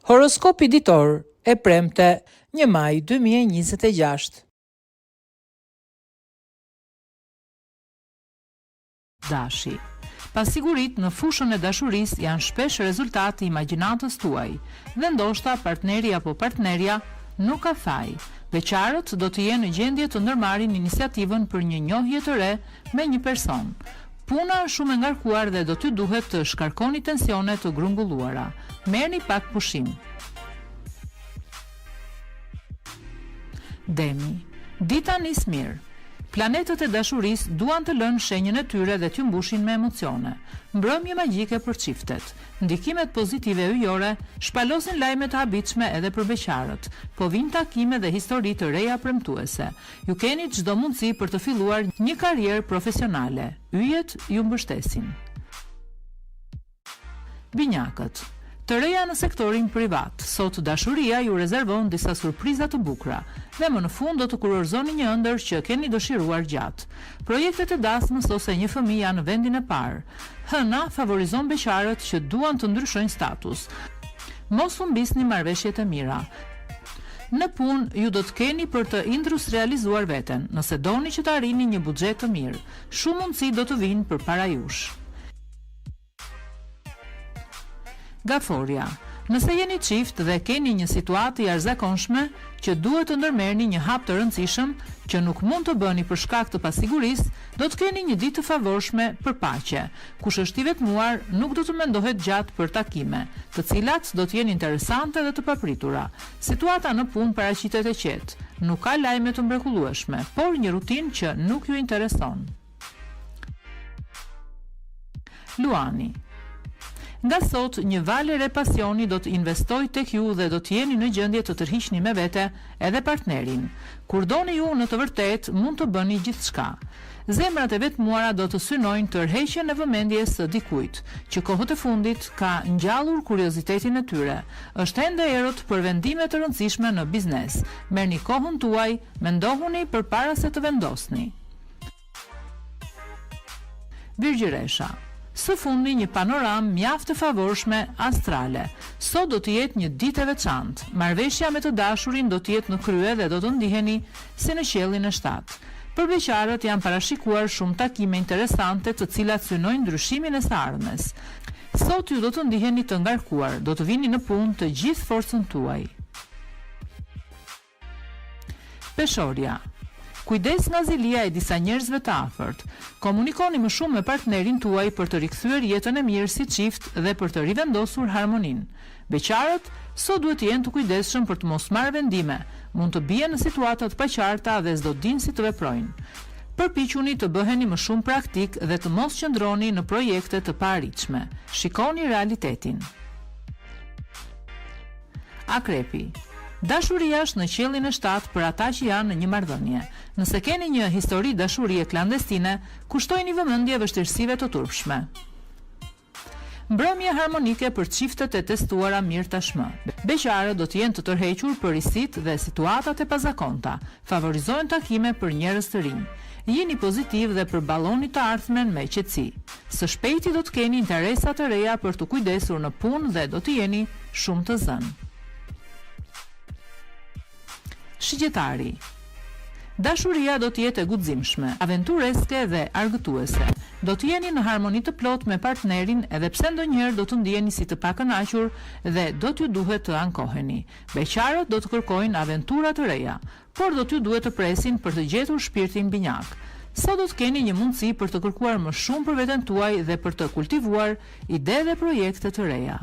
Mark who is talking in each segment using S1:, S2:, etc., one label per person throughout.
S1: Horoskopi ditor e premte 1 maj 2026. Dashi. Pasigurit në fushën e dashurisë janë shpesh rezultati i imagjinatës tuaj, dhe ndoshta partneri apo partnerja nuk ka faj. Beqarët do të jenë në gjendje të ndërmarrin iniciativën për një njohje të re me një person. Puna është shumë e ngarkuar dhe do t'ju duhet të shkarkoni tensione të grumbulluara. Merrni pak pushim. Demi. Dita nis mirë. Planetët e dashurisë duan të lënë shenjën e tyre dhe t'ju mbushin me emocione. Mbrëmje magjike për çiftet. Ndikimet pozitive ujore shpalosin lajme të habitshme edhe për beqarët, po vijnë takime dhe histori të reja premtuese. Ju keni çdo mundësi për të filluar një karrierë profesionale. Yjet ju mbështesin. Binjakët. Të reja në sektorin privat, sot dashuria ju rezervon disa surpriza të bukura, dhe më në fund do të kurorëzoni një ëndër që keni dëshiruar gjatë. Projektet e dasmës ose një fëmijë janë në vendin e parë. Hëna favorizon beqarët që duan të ndryshojnë status. Mos humbisni marrëveshjet e mira. Në punë ju do të keni për të industrializuar veten, nëse doni që të arrini një buxhet të mirë. Shumë mundësi do të vinë përpara jush. Gaforia. Nëse jeni çift dhe keni një situatë e jashtëzakonshme që duhet të ndërmerrni një hap të rëndësishëm që nuk mund të bëni për shkak të pasigurisë, do të keni një ditë të favorshme për paqe. Kush është i vetmuar, nuk do të mendohet gjatë për takime, të cilat do të jenë interesante dhe të papritura. Situata në punë paraqitet e qetë. Nuk ka lajme të mrekullueshme, por një rutinë që nuk ju intereson. Luani. Nga sot, një valë e pasioni do të investoj tek ju dhe do të jeni në gjendje të tërhiqni me vete edhe partnerin. Kur doni ju në të vërtet, mund të bëni gjithçka. Zemrat e vetmuara do të synojnë tërheqjen e vëmendjes së dikujt, që kohët e fundit ka ngjallur kuriozitetin e tyre. Është ende erët për vendime të rëndësishme në biznes. Merrni kohën tuaj, mendohuni përpara se të vendosni. Virgjëresha. Së fundi një panoram mjaft të favorshme astrale. Sot do të jetë një ditë e veçantë. Marrëveshja me të dashurin do të jetë në krye dhe do të ndiheni si në qiellin e shtatë. Për beqarët janë parashikuar shumë takime interesante të cilat synojnë ndryshimin e së ardhmes. Sot ju do të ndiheni të ngarkuar, do të vini në punë të gjithë forcën tuaj. Peshorja. Kujdes nga zilia e disa njerëzve të afërt. Komunikoni më shumë me partnerin tuaj për të rikthyer jetën e mirë si çift dhe për të rivendosur harmoninë. Beqarët sot duhet të jenë të kujdesshëm për të mos marrë vendime. Mund të bien në situata të paqarta dhe s'do dinë si të veprojnë. Përpiquni të bëheni më shumë praktik dhe të mos qëndroni në projekte të paarritshme. Shikoni realitetin. Akrepi. Dashuria është në qiellin e shtatë për ata që janë në një marrëdhënie. Nëse keni një histori dashurie klandestine, kushtojini vëmendje vështirësive të turpshme. Mbrëmje harmonike për çiftet e testuara mirë tashmë. Beqarët do të jenë të tërhequr për risit dhe situatat e pazakonta. Favorizojnë takime për njerëz të rinj. Jeni pozitiv dhe përballoni të ardhmen me qetësi. Së shpejti do të keni interesa të reja për të kujdesur në punë dhe do të jeni shumë të zënë. Shigjetari. Dashuria do të jetë e guximshme, aventureske dhe argëtuese. Do të jeni në harmoni të plotë me partnerin, edhe pse ndonjëherë do të ndiheni si të pakënaqur dhe do t'ju duhet të ankoheni. Beqarët do të kërkojnë aventura të reja, por do t'ju duhet të presin për të gjetur shpirtin binjak. Sot do të keni një mundësi për të kërkuar më shumë për veten tuaj dhe për të kultivuar ide dhe projekte të reja.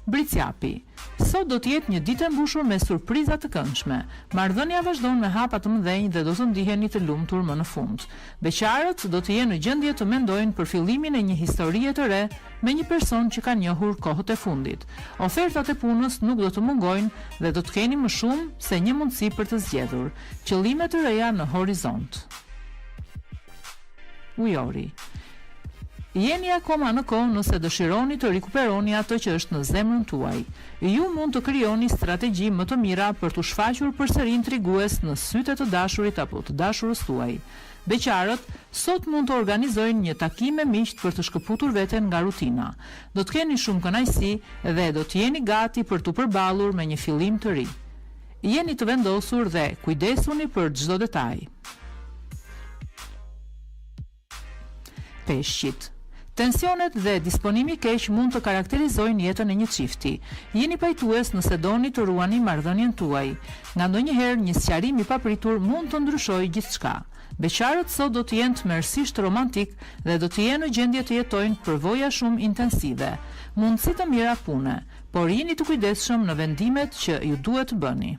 S1: Bricjapi. Sot do të jetë një ditë e mbushur me surpriza të këndshme. Marrëdhënia vazhdon me hapa të mëdhenj dhe do të ndiheni të lumtur më në fund. Beqarët do të jenë në gjendje të mendojnë për fillimin e një historie të re me një person që kanë njohur kohët e fundit. Ofertat e punës nuk do të mungojnë dhe do të keni më shumë se një mundësi për të zgjedhur. Qëllime të reja në horizont. Ujori. Jeni akoma në kohë nëse dëshironi të rikuperoni ato që është në zemrën tuaj. Ju mund të krijoni strategji më të mira për të shfaqur përsëri intrigues në sytë të dashurit apo të dashurës tuaj. Beqarët sot mund të organizojnë një takim me miq për të shkëputur veten nga rutina. Do të keni shumë kënaqësi dhe do të jeni gati për të përballur me një fillim të ri. Jeni të vendosur dhe kujdesuni për çdo detaj. Peshqit. Tensionet dhe disponimi keq mund të karakterizojnë jetën e një çifti. Jeni pajtues nëse doni të ruani marrëdhënien tuaj. Nga ndonjëherë një sqarim i papritur mund të ndryshojë gjithçka. Beqarët sot do të jenë tmerrsisht romantik dhe do të jenë në gjendje të jetojnë përvoja shumë intensive. Mundësi të mira pune, por jeni të kujdesshëm në vendimet që ju duhet të bëni.